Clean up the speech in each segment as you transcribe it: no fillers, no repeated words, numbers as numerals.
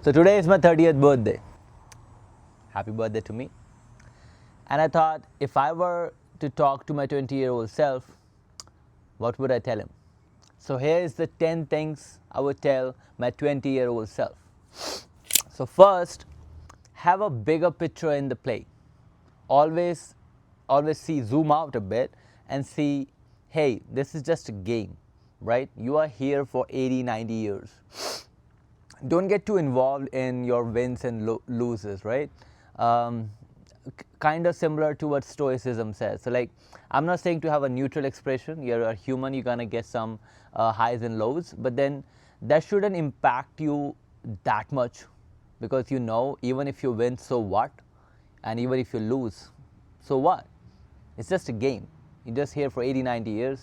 So today is my 30th birthday. Happy birthday to me. And I thought, if I were to talk to my 20-year-old self, what would I tell him? So here is the 10 things I would tell my 20-year-old self. So first, have a bigger picture in the play. Always zoom out a bit and see, hey, this is just a game, right? You are here for 80, 90 years. Don't get too involved in your wins and loses, right? Kind of similar to what Stoicism says. So, like, I'm not saying to have a neutral expression. You're a human, you're gonna get some highs and lows, but then that shouldn't impact you that much, because you know, even if you win, so what? And even if you lose, so what? It's just a game. You're just here for 80, 90 years.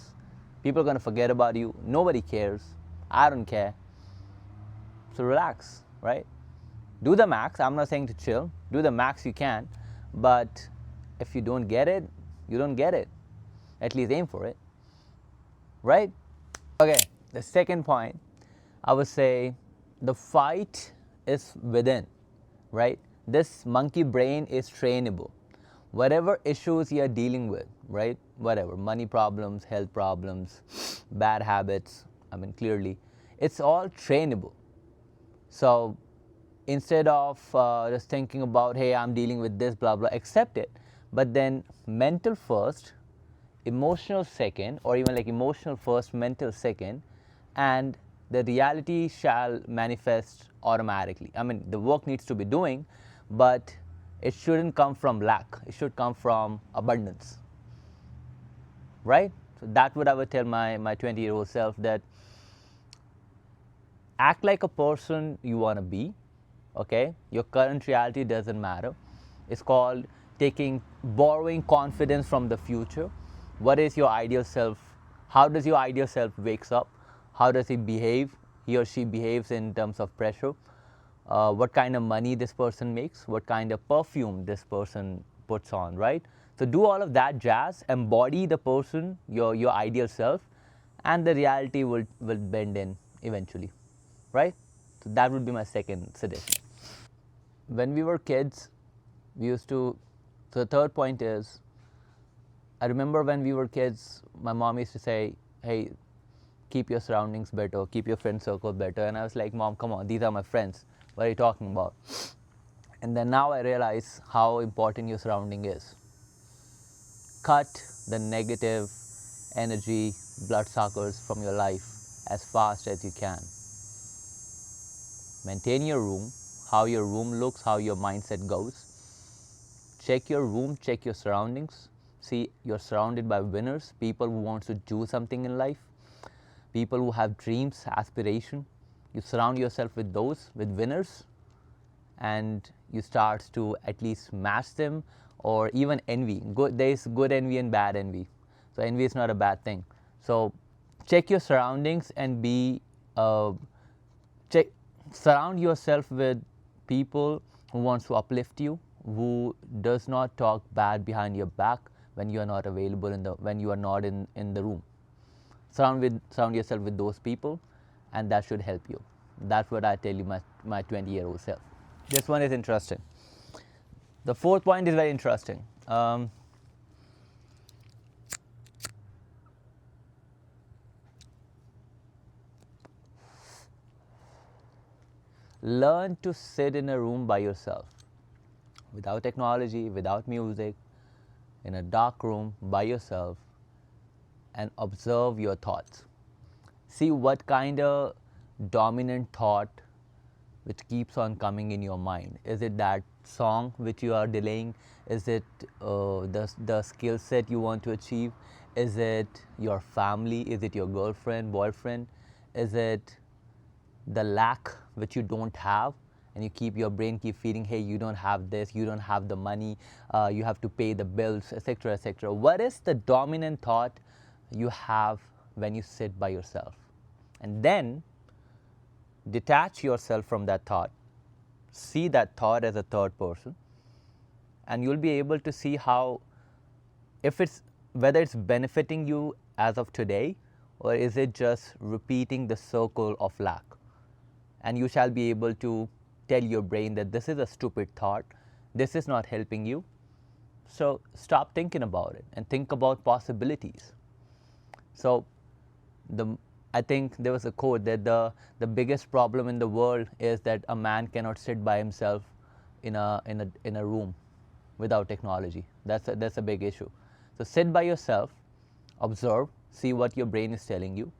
People are gonna forget about you. Nobody cares. I don't care. So relax, right? Do the max. I'm not saying to chill. Do the max you can. But if you don't get it, you don't get it. At least aim for it, right? Okay, the second point, I would say the fight is within, right? This monkey brain is trainable. Whatever issues you're dealing with, right? Whatever, money problems, health problems, bad habits, I mean, clearly, it's all trainable. So instead of just thinking about, hey, I'm dealing with this, blah, blah, accept it. But then mental first, emotional second, or even like emotional first, mental second, and the reality shall manifest automatically. I mean, the work needs to be doing, but it shouldn't come from lack. It should come from abundance, right? So that's what I would tell my 20-year-old self, that act like a person you want to be, okay? Your current reality doesn't matter. It's called borrowing confidence from the future. What is your ideal self? How does your ideal self wakes up? How does he behave? He or she behaves in terms of pressure. What kind of money this person makes, what kind of perfume this person puts on, right? So do all of that jazz, embody the person, your ideal self, and the reality will bend in eventually, right? So that would be my second suggestion. When we were kids, we used to, so the third point is, I remember when we were kids, my mom used to say, hey, keep your surroundings better, keep your friend circle better. And I was like, Mom, come on, these are my friends. What are you talking about? And then now I realize how important your surrounding is. Cut the negative energy, bloodsuckers from your life as fast as you can. Maintain your room, how your room looks, how your mindset goes. Check your room, check your surroundings. See, you're surrounded by winners, people who want to do something in life, people who have dreams, aspiration. You surround yourself with those, with winners, and you start to at least match them, or even envy. There is good envy and bad envy. So envy is not a bad thing. So check your surroundings and surround yourself with people who wants to uplift you, who does not talk bad behind your back when you are not available when you are not in the room. Surround yourself with those people, and that should help you. That's what I tell you, my 20-year-old self. This one is interesting. The fourth point is very interesting. Learn to sit in a room by yourself, without technology, without music, in a dark room by yourself, and observe your thoughts. See what kind of dominant thought which keeps on coming in your mind. Is it that song which you are delaying? Is it the skill set you want to achieve? Is it your family? Is it your girlfriend, boyfriend? Is it the lack which you don't have, and your brain keep feeding, hey, you don't have this, you don't have the money, you have to pay the bills, etc., etc. What is the dominant thought you have when you sit by yourself? And then detach yourself from that thought. See that thought as a third person, and you'll be able to see how, if it's, whether it's benefiting you as of today, or is it just repeating the circle of lack. And you shall be able to tell your brain that this is a stupid thought, this is not helping you. So stop thinking about it and think about possibilities. So I think there was a quote that the biggest problem in the world is that a man cannot sit by himself in a room without technology. That's a big issue. So sit by yourself, observe, see what your brain is telling you,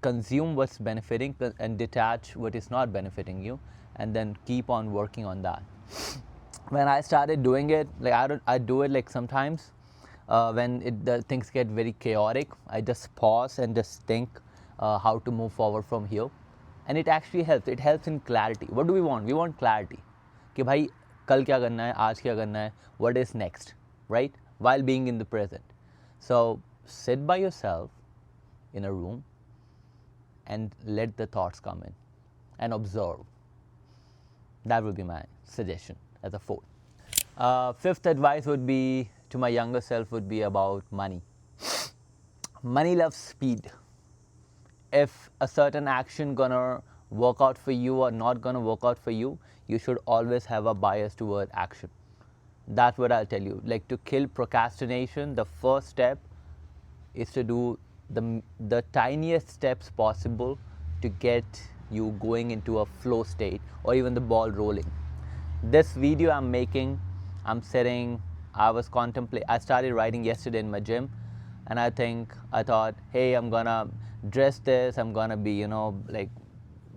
consume what's benefiting and detach what is not benefiting you, and then keep on working on that. When I started doing it, like I do it like sometimes when the things get very chaotic, I just pause and just think how to move forward from here, and it actually helps. It helps in clarity. What do we want? We want clarity. कि भाई कल क्या करना है, आज क्या करना है, what is next, right? While being in the present. So sit by yourself in a room and let the thoughts come in and observe. That would be my suggestion as a fourth. Fifth advice would be to my younger self would be about money. Money loves speed. If a certain action gonna work out for you or not gonna work out for you, you should always have a bias toward action. That's what I'll tell you. Like, to kill procrastination, the first step is to do the tiniest steps possible to get you going into a flow state or even the ball rolling. This video I'm making, I started writing yesterday in my gym, and I thought, hey, I'm gonna dress this, I'm gonna be, like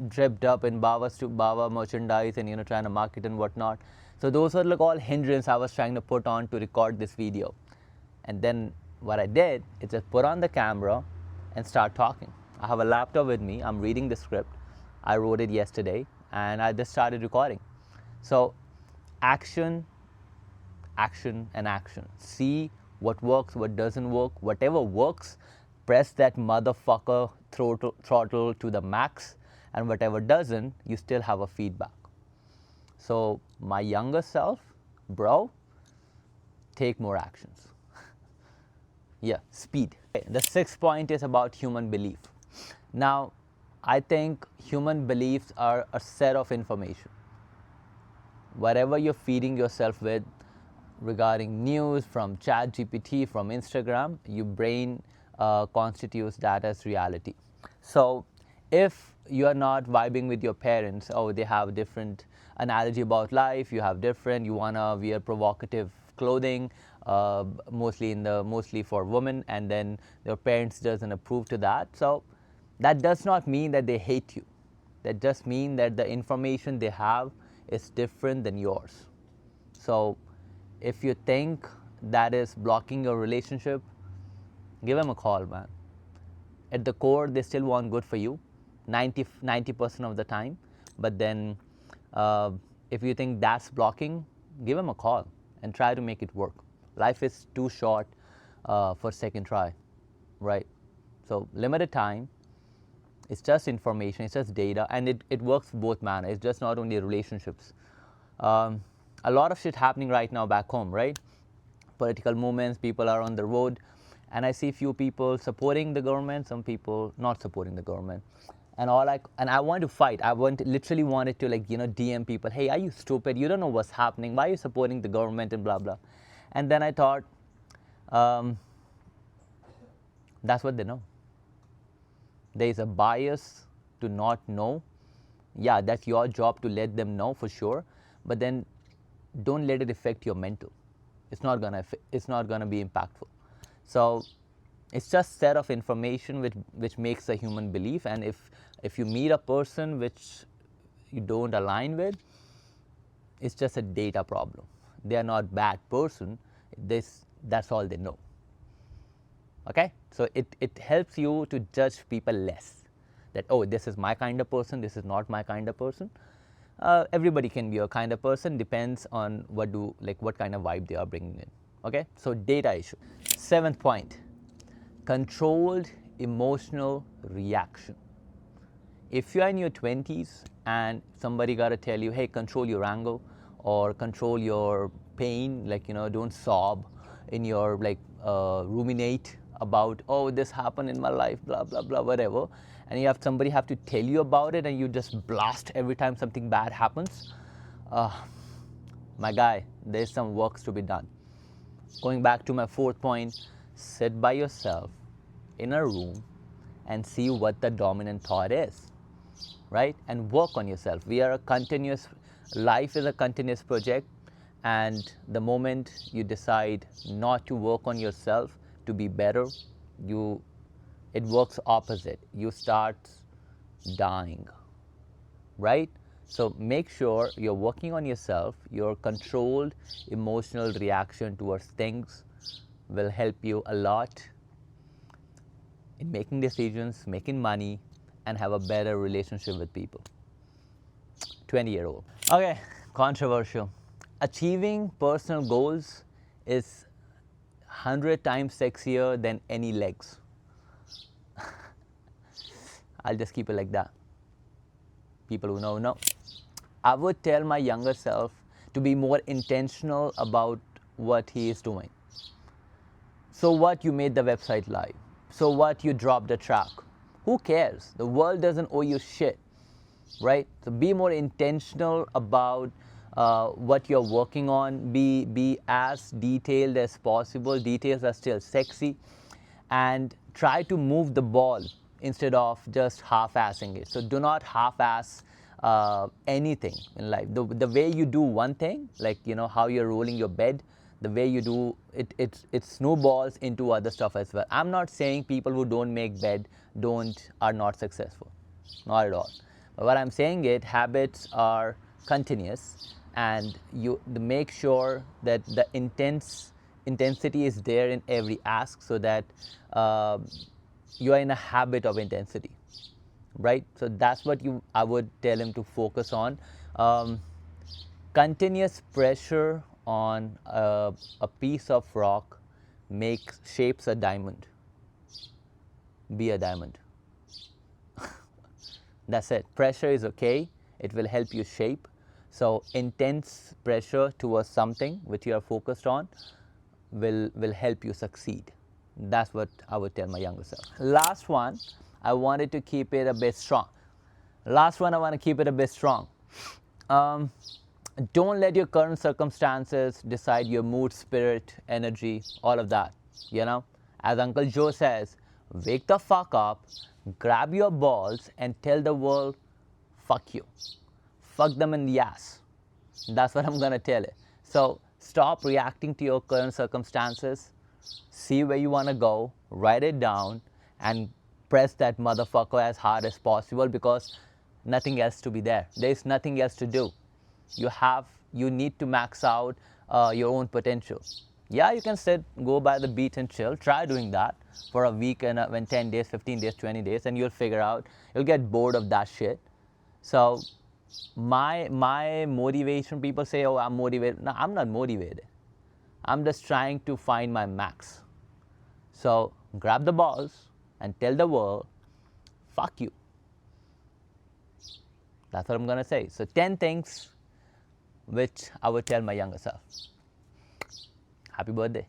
dripped up in Bava merchandise and, trying to market and whatnot. So those were like all hindrances I was trying to put on to record this video. And then what I did is just put on the camera and start talking. I have a laptop with me, I'm reading the script. I wrote it yesterday and I just started recording. So action, action, and action. See what works, what doesn't work. Whatever works, press that motherfucker throttle to the max, and whatever doesn't, you still have a feedback. So my younger self, bro, take more actions. Yeah, speed. The sixth point is about human belief. Now, I think human beliefs are a set of information. Whatever you're feeding yourself with regarding news from ChatGPT, from Instagram, your brain constitutes that as reality. So if you are not vibing with your parents, they have different analogy about life, you have different, you want to wear provocative clothing, mostly for women, and then your parents doesn't approve to that. So that does not mean that they hate you. That just means that the information they have is different than yours. So if you think that is blocking your relationship, give them a call, man. At the core, they still want good for you 90% of the time. But then if you think that's blocking, give them a call and try to make it work. Life is too short for second try, right? So limited time. It's just information, it's just data, and it works both manners. It's just not only relationships. A lot of shit happening right now back home, right? Political movements, people are on the road, and I see few people supporting the government, some people not supporting the government. And I want to fight. Literally wanted to DM people, hey, are you stupid? You don't know what's happening. Why are you supporting the government and blah, blah. And then I thought, that's what they know. There is a bias to not know. Yeah, that's your job to let them know for sure, but then don't let it affect your mental. It's not gonna be impactful. So it's just set of information which makes a human belief, and if you meet a person which you don't align with, it's just a data problem. They are not bad person. That's all they know. Okay, so it helps you to judge people less. That, this is my kind of person, this is not my kind of person. Everybody can be a kind of person, depends on what kind of vibe they are bringing in. Okay, so data issue. Seventh point, controlled emotional reaction. If you are in your 20s and somebody got to tell you, hey, control your anger or control your pain, like, don't sob in your, like, ruminate about, oh, this happened in my life, blah, blah, blah, whatever. And you have somebody have to tell you about it and you just blast every time something bad happens. My guy, there's some works to be done. Going back to my fourth point, sit by yourself in a room and see what the dominant thought is, right? And work on yourself. Life is a continuous project, and the moment you decide not to work on yourself to be better, it works opposite. You start dying, right? So make sure you're working on yourself. Your controlled emotional reaction towards things will help you a lot in making decisions, making money, and have a better relationship with people. 20-year-old. Okay, controversial. Achieving personal goals is 100 times sexier than any legs. I'll just keep it like that. People who know. I would tell my younger self to be more intentional about what he is doing. So what, you made the website live? So what, you dropped a track? Who cares? The world doesn't owe you shit, right? So be more intentional about what you're working on. Be as detailed as possible. Details are still sexy. And try to move the ball instead of just half-assing it. So do not half-ass anything in life. The way you do one thing, like, how you're rolling your bed, the way you do it, it snowballs into other stuff as well. I'm not saying people who don't make bed are not successful, not at all. But what I'm saying is habits are continuous, and you make sure that the intensity is there in every ask, so that you are in a habit of intensity, right? So that's what I would tell him to focus on. Continuous pressure on a piece of rock shapes a diamond. Be a diamond. That's it. Pressure is okay. It will help you shape. So intense pressure towards something which you are focused on will help you succeed. That's what I would tell my younger self. Last one, I wanted to keep it a bit strong. Don't let your current circumstances decide your mood, spirit, energy, all of that. As Uncle Joe says, wake the fuck up, grab your balls, and tell the world, fuck you. Fuck them in the ass. That's what I'm gonna tell it. So stop reacting to your current circumstances. See where you wanna go, write it down, and press that motherfucker as hard as possible, because nothing else to be there. There's nothing else to do. You need to max out your own potential. Yeah, you can go by the beach and chill. Try doing that for a week and when 10 days, 15 days, 20 days, and you'll figure out, you'll get bored of that shit. So my motivation, people say, oh, I'm motivated. No, I'm not motivated. I'm just trying to find my max. So grab the balls and tell the world, fuck you. That's what I'm gonna say. So 10 things which I would tell my younger self. Happy birthday.